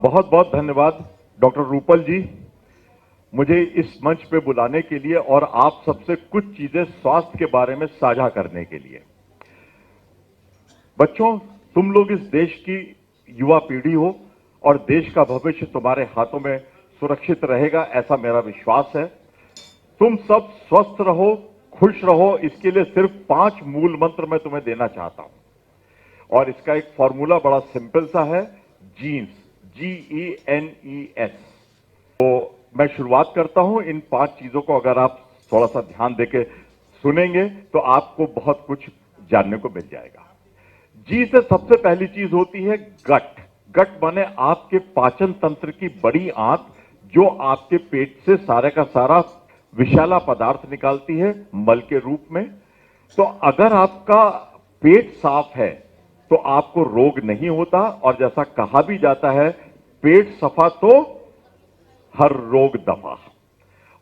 बहुत बहुत धन्यवाद डॉक्टर रूपल जी, मुझे इस मंच पे बुलाने के लिए और आप सबसे कुछ चीजें स्वास्थ्य के बारे में साझा करने के लिए। बच्चों, तुम लोग इस देश की युवा पीढ़ी हो और देश का भविष्य तुम्हारे हाथों में सुरक्षित रहेगा, ऐसा मेरा विश्वास है। तुम सब स्वस्थ रहो, खुश रहो, इसके लिए सिर्फ 5 मूल मंत्र मैं तुम्हें देना चाहता हूं और इसका एक फॉर्मूला बड़ा सिंपल सा है, जीन्स, GENES। तो मैं शुरुआत करता हूं। इन 5 चीजों को अगर आप थोड़ा सा ध्यान देके सुनेंगे तो आपको बहुत कुछ जानने को मिल जाएगा। जी से सबसे पहली चीज होती है गट। गट माने आपके पाचन तंत्र की बड़ी आंत, जो आपके पेट से सारे का सारा विषैला पदार्थ निकालती है मल के रूप में। तो अगर आपका पेट साफ है तो आपको रोग नहीं होता, और जैसा कहा भी जाता है, पेट सफा तो हर रोग दफा।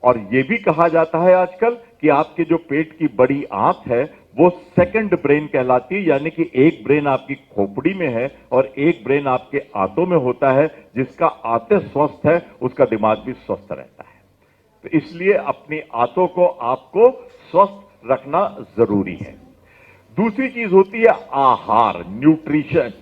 और यह भी कहा जाता है आजकल कि आपके जो पेट की बड़ी आंत है वो सेकंड ब्रेन कहलाती है, यानी कि एक ब्रेन आपकी खोपड़ी में है और एक ब्रेन आपके आंतों में होता है। जिसका आंतें स्वस्थ है उसका दिमाग भी स्वस्थ रहता है। तो इसलिए अपनी आंतों को आपको स्वस्थ रखना जरूरी है। दूसरी चीज होती है आहार, न्यूट्रिशन।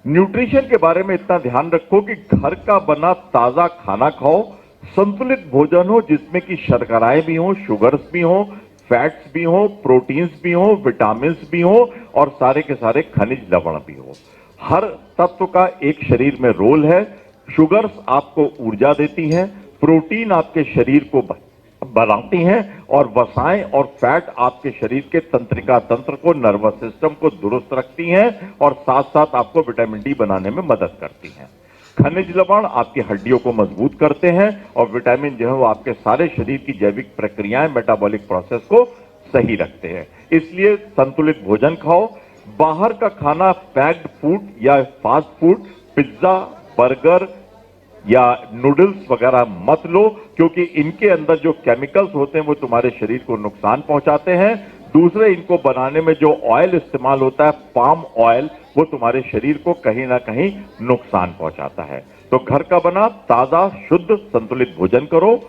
न्यूट्रिशन के बारे में इतना ध्यान रखो कि घर का बना ताजा खाना खाओ, संतुलित भोजन हो जिसमें कि शर्कराएं भी हो, शुगर्स भी हो, फैट्स भी हो, प्रोटीन्स भी हो, विटामिन भी हो और सारे के सारे खनिज लवण भी हो। हर तत्व का एक शरीर में रोल है। शुगर्स आपको ऊर्जा देती हैं, प्रोटीन आपके शरीर को बनाती हैं और वसाएं और फैट आपके शरीर के तंत्रिका तंत्र को, नर्वस सिस्टम को दुरुस्त रखती हैं और साथ साथ आपको विटामिन डी बनाने में मदद करती हैं। खनिज लवण आपकी हड्डियों को मजबूत करते हैं और विटामिन जो है वो आपके सारे शरीर की जैविक प्रक्रियाएं, मेटाबॉलिक प्रोसेस को सही रखते हैं। इसलिए संतुलित भोजन खाओ। बाहर का खाना, पैक्ड फूड या फास्ट फूड, पिज्जा, बर्गर या नूडल्स वगैरह मत लो, क्योंकि इनके अंदर जो केमिकल्स होते हैं वो तुम्हारे शरीर को नुकसान पहुंचाते हैं। दूसरे, इनको बनाने में जो ऑयल इस्तेमाल होता है, पाम ऑयल, वो तुम्हारे शरीर को कहीं ना कहीं नुकसान पहुंचाता है। तो घर का बना ताजा शुद्ध संतुलित भोजन करो।